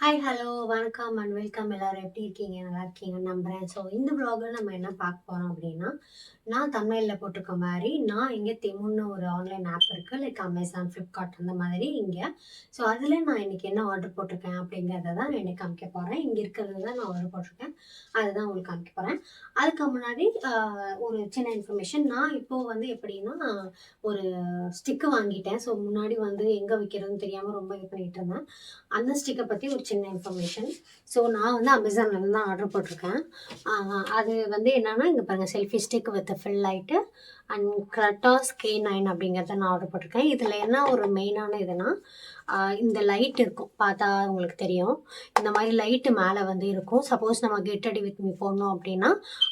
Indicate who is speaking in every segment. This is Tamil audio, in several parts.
Speaker 1: ஹாய், ஹலோ, வணக்கம் அண்ட் வெல்கம். எல்லாரும் எப்படி இருக்கீங்க? நல்லா இருக்கீங்கன்னு நம்புறேன். ஸோ இந்த vlogல நம்ம என்ன பார்க்க போறோம் அப்படின்னா, நான் thumbnailல போட்டிருக்க மாரி, நான் இங்க தெமுன்னு ஒரு ஆன்லைன் ஆப் இருக்கு. லைக் Amazon, Flipkart அந்த மாதிரி இங்க. ஸோ அதில நான் இன்னைக்கு என்ன ஆர்டர் போட்டிருக்கேன் அப்படிங்கிறத தான் நான் இன்னைக்கு காமிக்க போறேன். இங்க இருக்கிறது தான் நான் ஆர்டர் போட்டிருக்கேன். அதுதான் உங்களுக்கு காமிக்க போறேன். அதுக்கு முன்னாடி ஒரு சின்ன இன்ஃபர்மேஷன். நான் இப்போ வந்து எப்படின்னா, ஒரு ஸ்டிக்கு வாங்கிட்டேன். ஸோ முன்னாடி வந்து எங்க வைக்கிறதுன்னு தெரியாம ரொம்ப இது பண்ணிட்டு இருந்தேன். அந்த ஸ்டிக்கை பற்றி ஒரு சின்ன இன்ஃபர்மேஷன். ஸோ நான் வந்து அமேசான்லேருந்து தான் ஆர்டர் போட்டிருக்கேன். அது வந்து என்னன்னா, இங்கே பாருங்கள், selfie stick with fill light and க்ரட்டாஸ் K9 அப்படிங்கிறத நான் ஆர்டர் போட்டிருக்கேன். இதில் என்ன ஒரு மெயினான இதுனா, இந்த லைட் இருக்கும், பார்த்தா உங்களுக்கு தெரியும். இந்த மாதிரி லைட்டு மேலே வந்து இருக்கும். சப்போஸ் நம்ம கெட் ரெடி வித் மீ போடணும் அப்படின்னா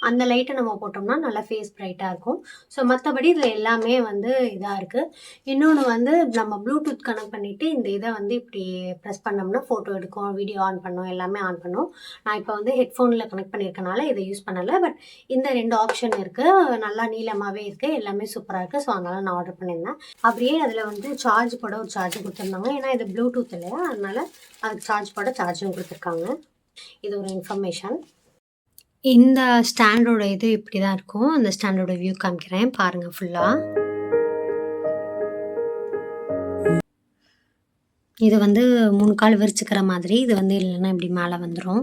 Speaker 1: அந்த லைட்டை நம்ம போட்டோம்னா நல்லா ஃபேஸ் பிரைட்டாக இருக்கும். ஸோ மற்றபடி இதில் எல்லாமே வந்து இதாக இருக்குது. இன்னொன்று வந்து நம்ம ப்ளூடூத் கனெக்ட் பண்ணிவிட்டு இந்த இதை வந்து இப்படி ப்ரெஸ் பண்ணோம்னா ஃபோட்டோ எடுக்கும், வீடியோ ஆன் பண்ணும், எல்லாமே ஆன் பண்ணும். நான் இப்போ வந்து ஹெட்ஃபோனில் கனெக்ட் பண்ணியிருக்கனால இதை யூஸ் பண்ணலை. பட் இந்த 2 ஆப்ஷன் இருக்குது. நல்லா நீளமாகவே இருக்குது. எல்லாமே சூப்பராக இருக்குது. ஸோ அதனால் நான் ஆர்டர் பண்ணியிருந்தேன். அப்படியே அதில் வந்து சார்ஜ் போட ஒரு சார்ஜர் கொடுத்துருந்தாங்க. ஏன்னா இது ப்ளூடூத் இல்லையா, அதனால் அதுக்கு சார்ஜ் போட சார்ஜரும் கொடுத்துருக்காங்க. இது ஒரு இன்ஃபர்மேஷன். இந்த ஸ்டாண்டோட இது இப்படி தான் இருக்கும். அந்த ஸ்டாண்டோட வியூ காமிக்கிறேன் பாருங்கள் ஃபுல்லாக. இது வந்து 3 கால் விரிச்சுக்கிற மாதிரி. இது வந்து இல்லைன்னா இப்படி மேலே வந்துடும்.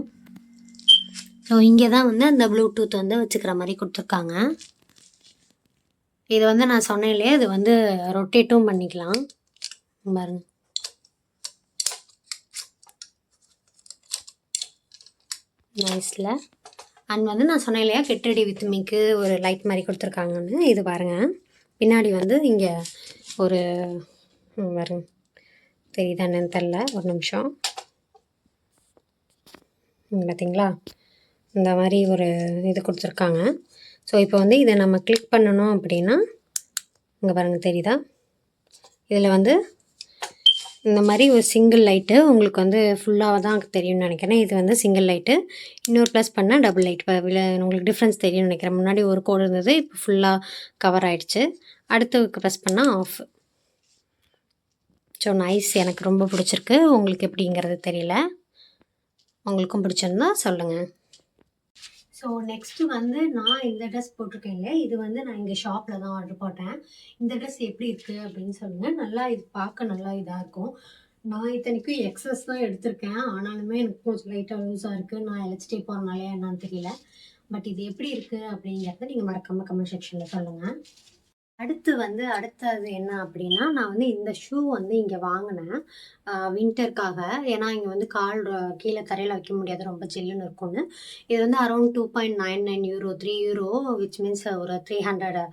Speaker 1: ஸோ இங்கே தான் வந்து அந்த ப்ளூடூத் வந்து வச்சுக்கிற மாதிரி கொடுத்துருக்காங்க. இது வந்து நான் சொன்னேன் இல்லையா, இது வந்து ரொட்டேட்டும் பண்ணிக்கலாம் பாருங்க. நைஸில். அண்ட் வந்து நான் சொன்னேன் இல்லையா, கெட் ரெடி வித் மீக்கு ஒரு லைட் மாதிரி கொடுத்துருக்காங்கன்னு. இது பாருங்கள், பின்னாடி வந்து இங்கே ஒரு பாருங்க, தெரியுதா என்னன்னு தெரில, ஒரு நிமிஷம். பார்த்தீங்களா, இந்த மாதிரி ஒரு இது கொடுத்துருக்காங்க. ஸோ இப்போ வந்து இதை நம்ம கிளிக் பண்ணணும் அப்படின்னா இங்கே பாருங்கள், தெரியுதா, இதில் வந்து இந்த மாதிரி ஒரு சிங்கிள் லைட்டு உங்களுக்கு வந்து ஃபுல்லாக தான் தெரியும்னு நினைக்கிறேன். இது வந்து சிங்கிள் லைட்டு. இன்னொரு ப்ளஸ் பண்ணால் டபுள் லைட். இப்போ உங்களுக்கு டிஃப்ரென்ஸ் தெரியும்னு நினைக்கிறேன். முன்னாடி ஒரு கோடு இருந்தது, இப்போ ஃபுல்லாக கவர் ஆகிடுச்சு. அடுத்து ப்ரெஸ் பண்ணால் ஆஃப். ஸோ நைஸ், எனக்கு ரொம்ப பிடிச்சிருக்கு. உங்களுக்கு எப்படிங்கிறது தெரியல. உங்களுக்கும் பிடிச்சிருந்தா சொல்லுங்கள். ஸோ நெக்ஸ்ட்டு வந்து நான் இந்த ட்ரெஸ் போட்டிருக்கேன் இல்லையா, இது வந்து நான் இங்கே ஷாப்பில் தான் ஆர்டர் போட்டேன். இந்த ட்ரெஸ் எப்படி இருக்குது அப்படின்னு சொல்லுங்கள். நல்லா இது பார்க்க நல்லா இதாக இருக்கும். நான் இத்தனைக்கும் எக்ஸஸ் தான் எடுத்திருக்கேன். ஆனாலுமே எனக்கு கொஞ்சம் லைட்டாக லூஸாக இருக்குது. நான் எலச்சிட்டே போகிறனாலே என்னன்னு தெரியல. பட் இது எப்படி இருக்குது அப்படிங்கிறத நீங்கள் மறக்காமல் கமெண்ட் செக்ஷனில் சொல்லுங்கள். அடுத்தது என்ன அப்படின்னா, நான் வந்து இந்த ஷூ வந்து இங்கே வாங்கினேன் வின்டருக்காக. ஏன்னா இங்கே வந்து கால் கீழே தரையில் வைக்க முடியாது, ரொம்ப ஜில்லுன்னு இருக்கும்னு. இது வந்து around 2.99 euro, 3 euro, which means ஒரு 300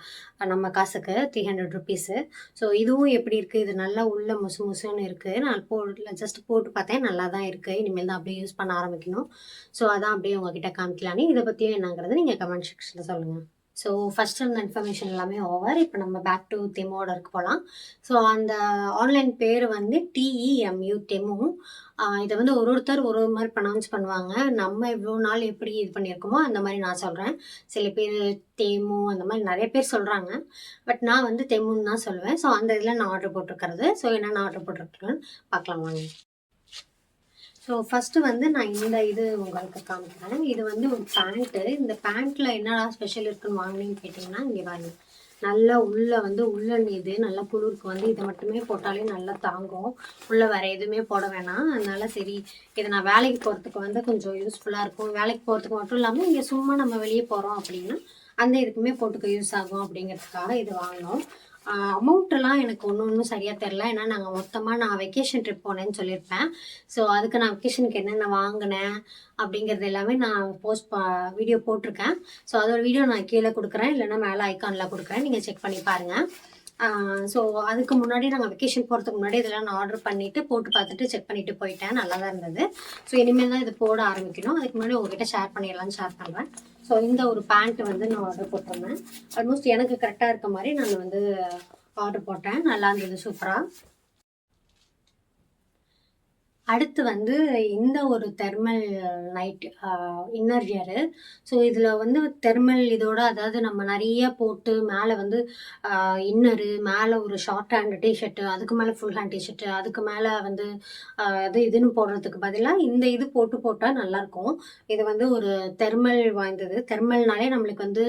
Speaker 1: நம்ம காசுக்கு 300 ருபீஸு. ஸோ இதுவும் எப்படி இருக்குது, இது நல்லா உள்ள முசு முசுன்னு இருக்குது. நான் ஜஸ்ட் போட்டு பார்த்தேன், நல்லா தான் இருக்குது. இனிமேல் தான் அப்படியே யூஸ் பண்ண ஆரம்பிக்கணும். ஸோ அதான் அப்படியே உங்ககிட்ட காமிக்கலான்னு. இதை பற்றியும் என்னங்கிறது நீங்கள் கமெண்ட் செக்ஷனில் சொல்லுங்கள். ஸோ ஃபஸ்ட் அந்த இன்ஃபர்மேஷன் எல்லாமே ஓவர். இப்போ நம்ம பேக் டு தெமு ஆர்டருக்கு போகலாம். ஸோ அந்த ஆன்லைன் பேர் வந்து TEMU தெமு. இதை வந்து ஒருத்தர் ஒரு மாதிரி ப்ரொனவுன்ஸ் பண்ணுவாங்க. நம்ம இவ்வளோ நாள் எப்படி இது பண்ணியிருக்கோமோ அந்த மாதிரி நான் சொல்கிறேன். சில பேர் தெமு அந்த மாதிரி நிறைய பேர் சொல்கிறாங்க. பட் நான் வந்து தெமுன்னு தான் சொல்லுவேன். ஸோ அந்த இதில் நான் ஆர்டர் போட்டிருக்கிறது. ஸோ என்னென்ன ஆர்டர் போட்டிருக்கேன்னு பார்க்கலாம் வாங்க. ஸோ ஃபஸ்ட்டு வந்து நான் இந்த இது உங்களுக்கு காமிக்கிறேன். இது வந்து ஒரு பேண்ட்டு. இந்த பேண்ட்டில் என்னடா ஸ்பெஷல் இருக்குன்னு வாங்கினேன்னு கேட்டிங்கன்னா, இங்கே பாருங்க, நல்லா உள்ளே வந்து உள்ளன் இது நல்லா குளிருக்கு வந்து இதை மட்டுமே போட்டாலே நல்லா தாங்கும். உள்ளே வேறு எதுவுமே போட வேணாம். அதனால சரி, இதை நான் வேலைக்கு போகிறதுக்கு வந்து கொஞ்சம் யூஸ்ஃபுல்லாக இருக்கும். வேலைக்கு போகிறதுக்கு மட்டும் இல்லாமல் இங்கே சும்மா நம்ம வெளியே போகிறோம் அப்படின்னா அந்த இதுக்குமே போட்டுக்க யூஸ் ஆகும் அப்படிங்கிறதுக்காக இது வாங்கினோம். அமௌண்ட்டெல்லாம் எனக்கு ஒன்றும் சரியாக தெரில. ஏன்னா நான் வெக்கேஷன் ட்ரிப் போனேன்னு சொல்லியிருப்பேன். ஸோ அதுக்கு நான் வெக்கேஷனுக்கு என்னென்ன வாங்கினேன் அப்படிங்கிறது எல்லாமே நான் வீடியோ போட்டிருக்கேன். ஸோ அதோட வீடியோ நான் கீழே கொடுக்குறேன், இல்லைன்னா மேலே ஐக்கானில் கொடுக்குறேன், நீங்கள் செக் பண்ணி பாருங்கள். ஸோ அதுக்கு முன்னாடி நாங்கள் வெக்கேஷன் போகிறதுக்கு முன்னாடி இதெல்லாம் நான் ஆர்டர் பண்ணிவிட்டு போட்டு பார்த்துட்டு செக் பண்ணிவிட்டு போயிட்டேன். நல்லா தான் இருந்தது. ஸோ இனிமேல் தான் இது போட ஆரம்பிக்கணும். அதுக்கு முன்னாடி உங்ககிட்ட ஷேர் பண்ணிடலான்னு ஷேர் பண்ணுறேன். ஸோ இந்த ஒரு பேண்ட்டு வந்து நான் ஆர்டர் போட்டிருந்தேன். ஆல்மோஸ்ட் எனக்கு கரெக்டாக இருக்க மாதிரி நான் வந்து ஆர்டர் போட்டேன். நல்லா இருந்தது, சூப்பராக. அடுத்து வந்து இந்த ஒரு thermal night inner wear. So இதில வந்து தெர்மல் இதோட அதாவது நம்ம நெறைய போட்டு மேலே வந்து இன்னரு, மேலே ஒரு ஷார்ட் ஹேண்ட் டீ ஷர்ட்டு, அதுக்கு மேலே ஃபுல் ஹேண்ட் டீ ஷர்ட்டு, அதுக்கு மேலே வந்து அது இதுன்னு போடுறதுக்கு பதிலா இந்த இது போட்டா நல்லாயிருக்கும். இது வந்து ஒரு தெர்மல் வாய்ந்தது. தெர்மல்னாலே நம்மளுக்கு வந்து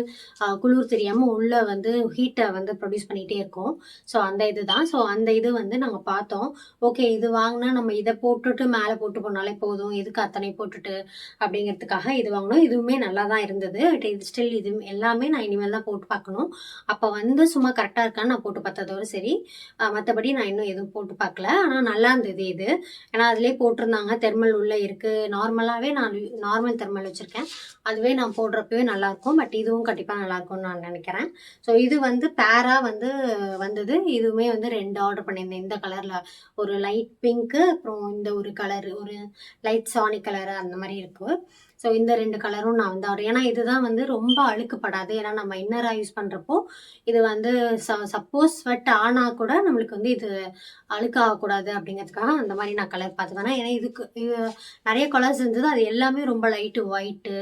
Speaker 1: குளிர் தெரியாம உள்ள வந்து ஹீட்ட வந்து ப்ரொடியூஸ் பண்ணிட்டே இருக்கும். ஸோ அந்த இதுதான். ஸோ அந்த இது வந்து நாங்க பார்த்தோம். ஓகே இது வாங்குனா நம்ம இத போட்டுட்டு மேல போட்டு போனாலே போதும். எதுக்கு அத்தனை போட்டுட்டு அப்படிங்கிறதுக்காக இது வாங்குனோம். இதுவுமே நல்லா தான் இருந்தது. பட் இது ஸ்டில் இது எல்லாமே நான் இனிமேல் தான் போட்டு பார்க்கணும். அப்ப வந்து சும்மா கரெக்ட்டா இருக்கான்னு நான் போட்டு பார்த்ததோட சரி. மத்தபடி நான் இன்னும் எதுவும் போட்டு பார்க்கல. ஆனா நல்லா இருந்தது இது. ஏன்னா அதிலயே போட்டிருந்தாங்க தெர்மல் உள்ள இருக்கு. நார்மலாவே நான் நார்மல் தெர்மல் வச்சிருக்கேன். அதுவே நான் போடுறப்பவே நல்லாயிருக்கும். பட் இதுவும் கண்டிப்பா நல்லாயிருக்கும்னு நான் நினைக்கிறேன். ஸோ இது வந்து பேரா வந்து வந்தது. இதுவுமே வந்து 2 ஆர்டர் பண்ணியிருந்தேன். இந்த கலர்ல ஒரு லைட் பிங்க்கு, அப்புறம் இந்த ஒரு கலரு, ஒரு லைட் சானிக் கலரு அந்த மாரி இருக்கு. ஸோ இந்த 2 கலரும் நான் வந்து ஏன்னா இதுதான் வந்து ரொம்ப அழுக்குப்படாது. ஏன்னா நம்ம இன்னரா யூஸ் பண்றப்போ, இது வந்து சப்போஸ் ஸ்வெட் ஆனா கூட நம்மளுக்கு வந்து இது அழுக்காகக்கூடாது அப்படிங்கிறதுக்காக அந்த மாரி நான் கலர் பார்த்துக்குவேன். ஏன்னா இது நெறைய கலர்ஸ் இருந்தது. அது எல்லாமே ரொம்ப லைட்டு ஒயிட்டு,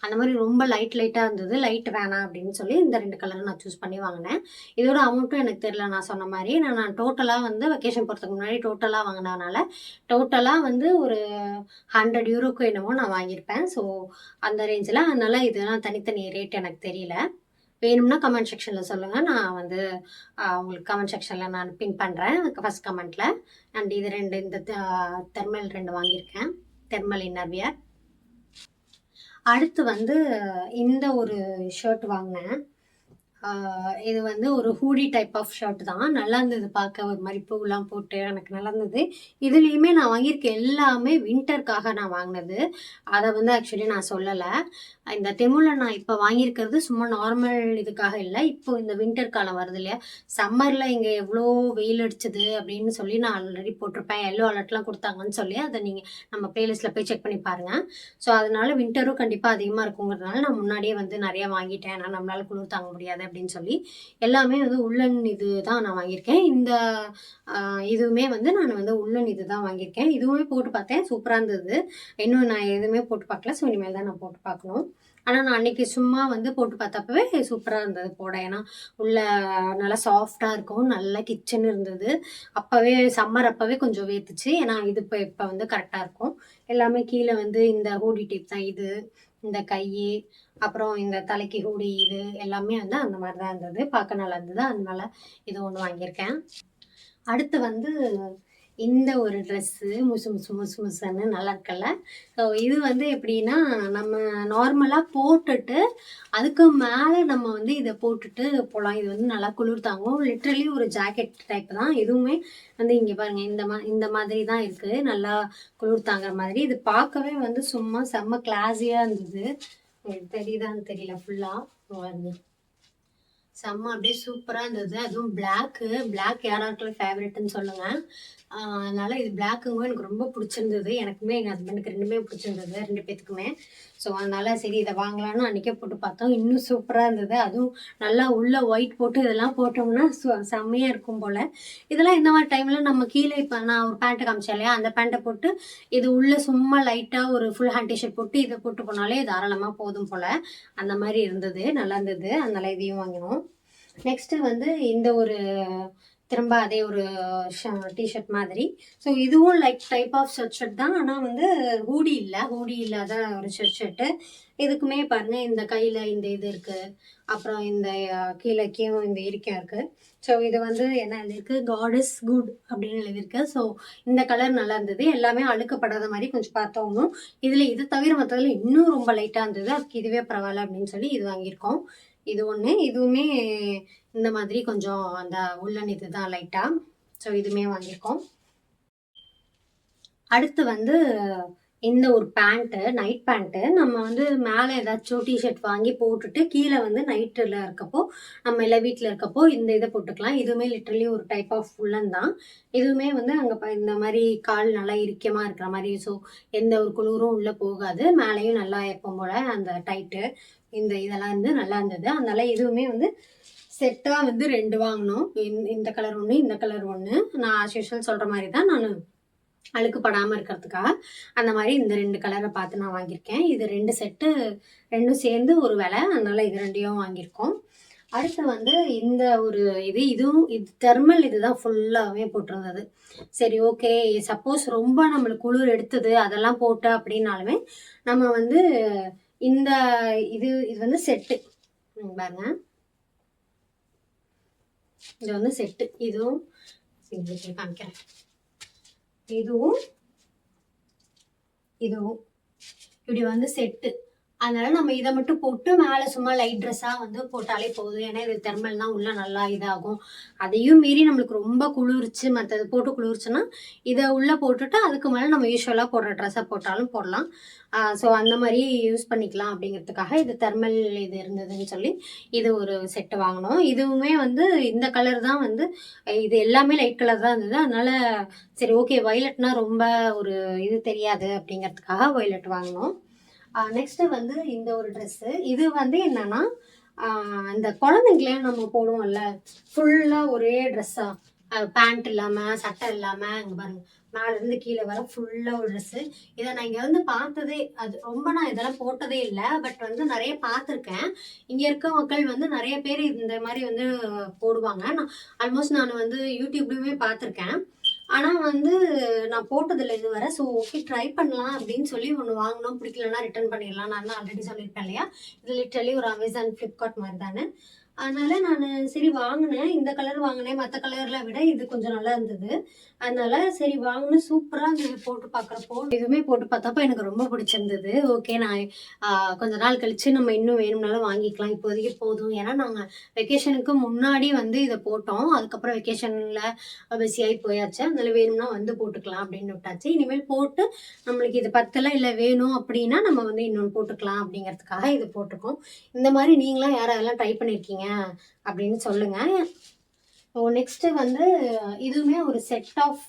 Speaker 1: அந்த மாரி ரொம்ப லைட்டா இருந்தது. லைட் வேணாம் அப்படின்னு சொல்லி இந்த 2 கலரும் நான் சூஸ் பண்ணி வாங்குனேன். இதோட அமௌண்ட்டும் எனக்கு தெரியல நான் சொன்ன மாரி. நான் டோட்டலா வந்து வெக்கேஷன் போறதுக்கு முன்னாடி டோட்டலா வாங்குனதுனால, டோட்டலா வந்து ஒரு €100க்கு என்னமோ நான் வாங்கியிருப்பேன். ஸோ அந்த ரேஞ்சில. அதனால இதெல்லாம் தனித்தனி ரேட் எனக்கு தெரியல. வேணும்னா கமெண்ட் செக்ஷன்ல சொல்லுங்க. நான் வந்து உங்களுக்கு கமெண்ட் செக்ஷன்ல நான் பின் பண்றேன். ஃபர்ஸ்ட் கமெண்ட்ல. அண்ட் இது 2 இந்த தெர்மல் 2 வாங்கியிருக்கேன். Thermal innerwear. அடுத்து வந்து இந்த ஒரு ஷர்ட் வாங்குனேன். இது வந்து ஒரு ஹூடி டைப் ஆஃப் ஷர்ட் தான். நல்லா இருந்தது பார்க்க. ஒரு மாரி பூலாம் போட்டு எனக்கு நல்லா இருந்தது. இதுலயுமே நான் வாங்கியிருக்க எல்லாமே வின்டர்க்காக நான் வாங்குனது. அத வந்து ஆக்சுவலி நான் சொல்லல. இந்த தெமுல நான் இப்ப வாங்கியிருக்கிறது சும்மா நார்மல் இதுக்காக இல்ல. இப்போ இந்த வின்டர் காலம் வருது இல்லையா? சம்மர்ல இங்க எவ்ளோ வெயில் அடிச்சது அப்படின்னு சொல்லி நான் ஆல்ரெடி போட்டிருப்பேன். எல்லோ அலர்ட்லாம் குடுத்தாங்கன்னு சொல்லி, அத நீங்க நம்ம பிளேலிஸ்ட்ல போய் செக் பண்ணி பாருங்க. ஸோ அதனால வின்டரும் கண்டிப்பா அதிகமா இருக்குங்கிறதுனால நான் முன்னாடியே வந்து நெறைய வாங்கிட்டேன். ஏன்னா நம்மளால குளிர் தாங்க முடியாது அப்படின்னு சொல்லி. எல்லாமே வந்து உள்ளன் இது தான் நான் வாங்கியிருக்கேன். இந்த இதுவுமே வந்து நான் வந்து உள்ளன் இது தான் வாங்கியிருக்கேன். இதுவுமே போட்டு பார்த்தேன். சூப்பரா இருந்தது. இன்னும் நான் எதுவுமே போட்டு பார்க்கல. ஸோ இனிமேல் தான் நான் போட்டு பார்க்கணும். ஆனா நான் அன்னைக்கு சும்மா வந்து போட்டு பார்த்தப்பவே சூப்பரா இருந்தது போட. ஏன்னா உள்ள நல்லா சாஃப்ட்டா இருக்கும். நல்லா கிச்சுன்னு இருந்தது. அப்பவே சம்மர் அப்பவே கொஞ்சம் வேத்துச்சு. ஏன்னா இது இப்ப வந்து கரெக்ட்டா இருக்கும். எல்லாமே கீழ வந்து இந்த ஹூடி டைப் தான் இது. இந்த கையி, அப்புறம் இந்த தலைக்கு ஹூடி இது எல்லாமே வந்து அந்த மாரி தான் இருந்தது. பார்க்க நல்லா இருந்தது. அதனால இது ஒண்ணு வாங்கியிருக்கேன். அடுத்து வந்து இந்த ஒரு ட்ரெஸ்ஸு முசுன்னு நல்லா இருக்குல்ல. ஸோ இது வந்து எப்படின்னா, நம்ம நார்மலா போட்டுட்டு, அதுக்கு மேல நம்ம வந்து இத போட்டுட்டு போலாம். இது வந்து நல்லா குளிர் தாங்கும். லிட்டரலி ஒரு ஜாக்கெட் டைப் தான். இதுவுமே வந்து இங்க பாருங்க இந்த மாதிரி தான் இருக்கு. நல்லா குளிர் தாங்குற மாதிரி. இது பார்க்கவே வந்து சும்மா செம்ம கிளாஸியா இருந்தது. உங்களுக்கு தெரியுதான்னு தெரியல ஃபுல்லா. பாருங்க. செம்ம அப்படியே சூப்பரா இருந்தது. அதுவும் பிளாக் யாராருக்கெல்லாம் ஃபேவரைட்ன்னு சொல்லுங்க. அதனால இது பிளாக்குங்கவும் எனக்கு ரொம்ப பிடிச்சிருந்தது. எனக்குமே எங்க ஹஸ்பண்டுக்கு 2மே பிடிச்சிருந்தது. 2 பேத்துக்குமே. ஸோ அதனால சரி இத வாங்கலான்னு அன்னைக்கே போட்டு பார்த்தோம். இன்னும் சூப்பரா இருந்தது. அதுவும் நல்லா உள்ள ஒயிட் போட்டு இதெல்லாம் போட்டோம்னா செம்மையா இருக்கும் போல. இதெல்லாம் இந்த மாரி டைம்ல நம்ம கீழ இப்ப நான் ஒரு பேண்ட் காமிச்சேன் இல்லையா? அந்த பேண்ட்ட போட்டு இது உள்ள சும்மா லைட்டா ஒரு ஃபுல் ஹேண்ட் டீ ஷர்ட் போட்டு இத போட்டு போனாலே தாராளமா போதும் போல. அந்த மாரி இருந்தது. நல்லா இருந்தது. அதனால இதையும் வாங்கினோம். நெக்ஸ்ட் வந்து இந்த ஒரு திரும்ப அதே ஒரு டீ ஷர்ட் மாதிரி. ஸோ இதுவும் லைக் டைப் ஆஃப் ஷர்ட் தான். ஆனால் வந்து ஹூடி இல்லாத ஒரு ஷர்ட்டு. இதுக்குமே பாருங்க இந்த கையில் இந்த இது இருக்கு. அப்புறம் இந்த கீழேயும் இந்த இறுக்கம் இருக்கு. ஸோ இது வந்து என்ன எழுதியிருக்கு, காட் இஸ் குட் அப்படின்னு எழுதியிருக்கு. ஸோ இந்த கலர் நல்லா இருந்தது. எல்லாமே அழுக்கப்படாத மாதிரி கொஞ்சம் பார்த்தோம்னும். இதில் இது தவிர மற்றதுல இன்னும் ரொம்ப லைட்டாக இருந்தது. அதுக்கு இதுவே பரவாயில்ல அப்படின்னு சொல்லி இது வாங்கியிருக்கோம். இது ஒண்ணு. இதுவுமே இந்த மாதிரி கொஞ்சம் அந்த உள்ளன் இதுதான் லைட்டா. ஸோ இதுவுமே வாங்கியிருக்கோம். அடுத்து வந்து இந்த ஒரு பேண்ட்டு, நைட் பேண்ட்டு. நம்ம வந்து மேலே ஏதாச்சும் டீ ஷர்ட் வாங்கி போட்டுட்டு, கீழே வந்து நைட்டில் இருக்கப்போ, நம்ம எல்லாம் வீட்டில் இருக்கப்போ இந்த இதை போட்டுக்கலாம். இதுவுமே லிட்டரலி ஒரு டைப் ஆஃப் உள்ளன் தான். இதுவுமே வந்து அங்கே இந்த மாதிரி கால் நல்லா இறுக்கமாக இருக்கிற மாதிரி. ஸோ எந்த ஒரு குளிரும் உள்ளே போகாது. மேலேயும் நல்லா எப்பவும் போல அந்த டைட்டு இந்த இதெல்லாம் வந்து நல்லா இருந்தது. அதனால இதுவுமே வந்து செட்டா வந்து 2 வாங்கினோம். இந்த கலர் ஒண்ணு, இந்த கலர் ஒண்ணு. நான் ஆஸ் யூசுவல் சொல்ற மாதிரி தான் நானு அழுக்கு படாமல் இருக்கிறதுக்காக அந்த மாதிரி இந்த 2 கலரை பார்த்து நான் வாங்கியிருக்கேன். இது 2 செட்டு, 2ம் சேர்ந்து ஒரு விலை, அதனால இது 2யும் வாங்கியிருக்கோம். அடுத்து வந்து இந்த ஒரு இதுவும் தெர்மல் இதுதான் ஃபுல்லாகவே போட்டிருந்தது. சரி ஓகே, சப்போஸ் ரொம்ப நம்மளுக்கு குளிர் எடுத்தது அதெல்லாம் போட்டு அப்படின்னாலுமே நம்ம வந்து இந்த இது வந்து செட்டு பாருங்க, இது வந்து செட்டு. இதுவும் காமிக்கிறேன், இதுவும் இப்படி வந்து செட்டு. அதனால நம்ம இதை மட்டும் போட்டு மேலே சும்மா லைட் ட்ரெஸ்ஸாக வந்து போட்டாலே போதும். ஏன்னா இது தெர்மல் தான், உள்ள நல்லா இதாகும். அதையும் மீறி நம்மளுக்கு ரொம்ப குளிர்ச்சு மற்றது போட்டு குளிர்ச்சுன்னா இதை உள்ளே போட்டுட்டு அதுக்கு மேலே நம்ம யூஸ்வலாக போடுற ட்ரெஸ்ஸை போட்டாலும் போடலாம். ஸோ அந்த மாதிரி யூஸ் பண்ணிக்கலாம் அப்படிங்கிறதுக்காக இது தெர்மல் இது இருந்ததுன்னு சொல்லி இது ஒரு செட்டு வாங்கினோம். இதுவுமே வந்து இந்த கலர் தான் வந்து, இது எல்லாமே லைட் கலர் தான் இருந்தது. அதனால சரி ஓகே, வயலட்னா ரொம்ப ஒரு இது தெரியாது அப்படிங்கிறதுக்காக வயலட் வாங்கினோம். நெக்ஸ்ட் வந்து இந்த ஒரு ட்ரெஸ்ஸு, இது வந்து என்னன்னா இந்த குழந்தைங்களே நம்ம போடுவோம்ல ஃபுல்லாக ஒரே ட்ரெஸ்ஸாக, பேண்ட் இல்லாமல் சட்டை இல்லாமல், இங்கே பாருங்க மேலேருந்து கீழே வர ஃபுல்லாக ஒரு ட்ரெஸ்ஸு. இதை நான் இங்கே வந்து பார்த்ததே, அது ரொம்ப நான் இதெல்லாம் போட்டதே இல்லை, பட் வந்து நிறைய பார்த்துருக்கேன். இங்கே இருக்க மக்கள் வந்து நிறைய பேர் இந்த மாதிரி வந்து போடுவாங்க. நான் வந்து யூடியூப்லேயுமே பார்த்துருக்கேன். ஆனால் வந்து நான் போட்டதில்லை இதுவரை. ஸோ ஓகே, ட்ரை பண்ணலாம் அப்படின்னு சொல்லி ஒன்று வாங்கினோம். பிடிக்கலன்னா ரிட்டர்ன் பண்ணிடலாம். நான் தான் ஆல்ரெடி சொல்லியிருப்பேன் இல்லையா, இது லிட்டரலி ஒரு அமேசான் ஃப்ளிப்கார்ட் மாதிரி தானே. அதனால நான் சரி வாங்கினேன், இந்த கலர் வாங்கினேன். மற்ற கலரில் விட இது கொஞ்சம் நல்லா இருந்தது. அதனால சரி வாங்கினேன். சூப்பராக இருந்தது போட்டு பார்க்குறப்போ. இதுவுமே போட்டு பார்த்தப்போ எனக்கு ரொம்ப பிடிச்சிருந்தது. ஓகே, நான் கொஞ்ச நாள் கழித்து நம்ம இன்னும் வேணும்னாலும் வாங்கிக்கலாம், இப்போதைக்கு போதும். ஏன்னா நாங்கள் வெக்கேஷனுக்கு முன்னாடி வந்து இதை போட்டோம். அதுக்கப்புறம் வெக்கேஷனில் பிஸியாகி போயாச்சு. அதனால வேணும்னா வந்து போட்டுக்கலாம் அப்படின்னு விட்டாச்சு. இனிமேல் போட்டு நம்மளுக்கு இது பத்தலை இல்லை வேணும் அப்படின்னா நம்ம வந்து இன்னொன்று போட்டுக்கலாம் அப்படிங்கிறதுக்காக இது போட்டிருக்கோம். இந்த மாதிரி நீங்களாம் யாரெல்லாம் ட்ரை பண்ணியிருக்கீங்க அப்படின்னு சொல்லுங்க. நெக்ஸ்ட் வந்து இதுவுமே ஒரு செட் ஆஃப்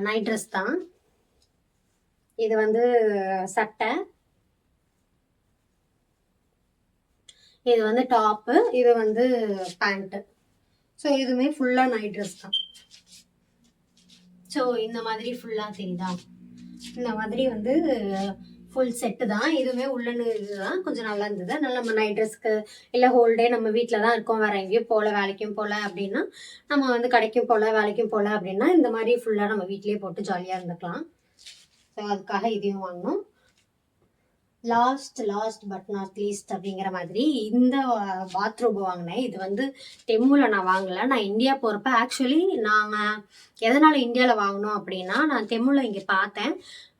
Speaker 1: நைட் ட்ரெஸ் தான். இது வந்து சட்டை, இது வந்து டாப்பு, இது வந்து பேண்ட்டு. ஸோ இதுவுமே ஃபுல்லாக நைட் ட்ரெஸ் தான். ஸோ இந்த மாதிரி ஃபுல்லாக தெரியுதா, இந்த மாதிரி வந்து ஃபுல் செட்டு தான். இதுவுமே உள்ளன்னு இதுதான், கொஞ்சம் நல்லா இருந்தது. அதனால நம்ம நைட் ட்ரெஸ்க்கு இல்லை ஹோல் டே நம்ம வீட்டில் தான் இருக்கோம், வேறு எங்கேயும் போகல, வேலைக்கும் போகல அப்படின்னா, நம்ம வந்து கடைக்கும் போகல வேலைக்கும் போகல அப்படின்னா இந்த மாதிரி ஃபுல்லாக நம்ம வீட்டிலேயே போட்டு ஜாலியாக இருந்துக்கலாம். ஸோ அதுக்காக இதையும் வாங்கினோம். லாஸ்ட் பட் நாட் லீஸ்ட் அப்படிங்கிற மாதிரி இந்த பாத்ரூம் வாங்கினேன். இது வந்து டெம்முல நான் வாங்கலை. நான் இந்தியா போகிறப்ப ஆக்சுவலி நாங்கள் எதனால் இந்தியாவில் வாங்கினோம் அப்படின்னா, நான் டெம்முல இங்கே பார்த்தேன்.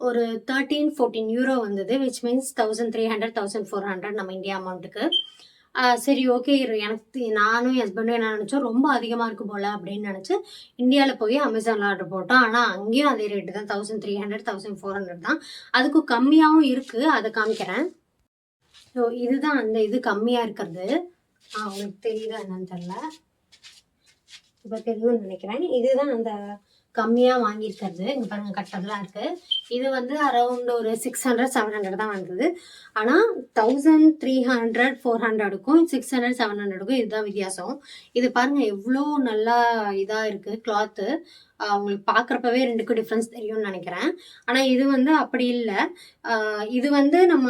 Speaker 1: ஒரு 13-14 யூரோ வந்தது, விச் மீன்ஸ் 1300 1400 நம்ம இந்தியா அமௌண்ட்டுக்கு. சரி ஓகே, எனக்கு நானும் என் ஹஸ்பண்டும் என்ன நினச்சோம், ரொம்ப அதிகமாக இருக்கும் போல் அப்படின்னு நினச்சி இந்தியாவில் போய் அமேசானில் ஆர்டர் போட்டோம். ஆனால் அங்கேயும் அதே ரேட்டு தான், 1300 1400 தான். அதுக்கும் கம்மியாகவும் இருக்குது, அதை காமிக்கிறேன். ஸோ இதுதான் அந்த இது கம்மியாக இருக்கிறது. உங்களுக்கு தெரியுதா என்னன்னு தெரில, இப்போ தெரியும்னு நினைக்கிறேன். இதுதான் அந்த கம்மியாக வாங்கியிருக்கிறது. இங்கே பாருங்கள் கட்டதெல்லாம் இருக்குது. இது வந்து அரௌண்ட் ஒரு 600-700 தான் வந்தது. ஆனால் 1300-400க்கும் 600-700க்கும் இதுதான் வித்தியாசம். இது பாருங்கள் எவ்வளோ நல்லா இதாக இருக்குது கிளாத்து. உங்களுக்கு பார்க்குறப்பவே 2க்கும் டிஃப்ரென்ஸ் தெரியும்னு நினைக்கிறேன். ஆனால் இது வந்து அப்படி இல்லை. இது வந்து நம்ம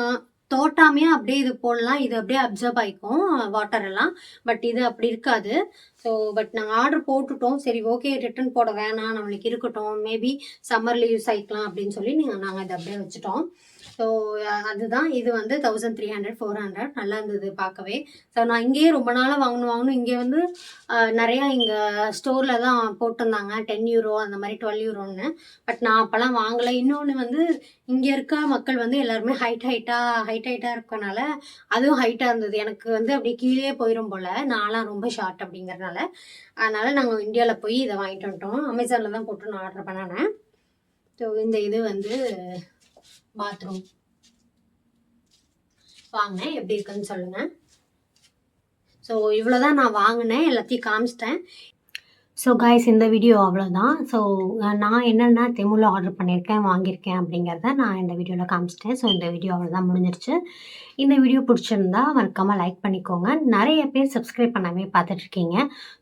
Speaker 1: தோட்டாமே அப்படியே இது போடலாம், இது அப்படியே அப்சர்வ் ஆகிக்கும் வாட்டர் எல்லாம். பட் இது அப்படி இருக்காது. ஸோ பட் நாங்கள் ஆர்டர் போட்டுட்டோம். சரி ஓகே, ரிட்டர்ன் போட வேணாம், நம்மளுக்கு இருக்கட்டும், மேபி சம்மரில் யூஸ் ஆகிக்கலாம் அப்படின்னு சொல்லி நாங்கள் இதை அப்படியே வச்சுட்டோம். ஸோ அதுதான். இது வந்து 1300-400 நல்லா இருந்தது பார்க்கவே. ஸோ நான் இங்கேயே ரொம்ப நாளாக வாங்கணும். இங்கே வந்து நிறையா இங்கே ஸ்டோரில் தான் போட்டிருந்தாங்க 10 யூரோ அந்த மாதிரி 12 யூரோன்னு. பட் நான் அப்போல்லாம் வாங்கலை. இன்னொன்று வந்து இங்கே இருக்க மக்கள் வந்து எல்லாருமே ஹைட்டாக இருக்கனால அதுவும் ஹைட்டாக இருந்தது. எனக்கு வந்து அப்படியே கீழே போயிடும் போல், நான்லாம் ரொம்ப ஷார்ட் அப்படிங்கிறதுனால. அதனால் நாங்கள் இந்தியாவில் போய் இதை வாங்கிட்டு வந்துட்டோம். அமேசானில் தான் போட்டு நான் ஆர்டர் பண்ணினேன். ஸோ இந்த இது வந்து பாத்ரூம் வாங்கினேன், எப்படி இருக்குன்னு சொல்லுங்கள். ஸோ இவ்வளோதான் நான் வாங்கினேன், எல்லாத்தையும் காமிச்சிட்டேன். ஸோ காய்ஸ் இந்த வீடியோ அவ்வளோதான். ஸோ நான் என்னென்ன தெமுல ஆர்டர் பண்ணியிருக்கேன், வாங்கியிருக்கேன் அப்படிங்கிறத நான் இந்த வீடியோவில் காமிச்சிட்டேன். ஸோ இந்த வீடியோ அவ்வளோதான் முடிஞ்சிருச்சு. இந்த வீடியோ பிடிச்சிருந்தா மறக்காமல் லைக் பண்ணிக்கோங்க. நிறைய பேர் சப்ஸ்கிரைப் பண்ணாமே பார்த்துட்ருக்கீங்க.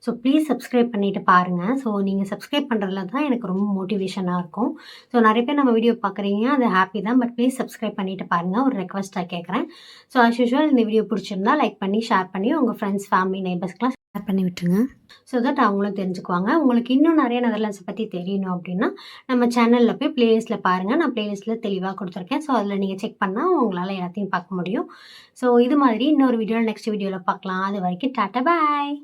Speaker 1: ஸோ ப்ளீஸ் சப்ஸ்கிரைப் பண்ணிவிட்டு பாருங்கள். ஸோ நீங்கள் சப்ஸ்கிரைப் பண்ணுறதுல தான் எனக்கு ரொம்ப மோட்டிவேஷனாக இருக்கும். ஸோ நிறைய பேர் நம்ம வீடியோ பார்க்குறீங்க, அது ஹாப்பி தான். பட் ப்ளீஸ் சப்ஸ்கிரைப் பண்ணிவிட்டு பாருங்கள். ஒரு ரெக்வஸ்ட்டாக கேட்குறேன். ஸோ ஆஸ் யூஷுவல் இந்த வீடியோ பிடிச்சிருந்தா லைக் பண்ணி, ஷேர் பண்ணி உங்கள் ஃப்ரெண்ட்ஸ், ஃபேமிலி, நெய்பர்ஸ்க்குலாம் ஷேர் பண்ணி விட்டுருங்க. ஸோ தட் அவங்களும் தெரிஞ்சுக்குவாங்க. உங்களுக்கு இன்னும் நிறைய நெதர்லாண்ட்ஸை பற்றி தெரியணும் அப்படின்னா நம்ம சேனலில் போய் பிளேலிஸ்ட்டில் பாருங்கள். நான் பிளேலிஸ்ட்டில் தெளிவாக கொடுத்துருக்கேன். ஸோ அதில் நீங்கள் செக் பண்ணால் உங்களால் எல்லாத்தையும் பார்க்க முடியும். ஸோ இது மாதிரி இன்னொரு வீடியோவில் நெக்ஸ்ட் வீடியோவில் பார்க்கலாம். அது வரைக்கும் டாட்டா பாய்.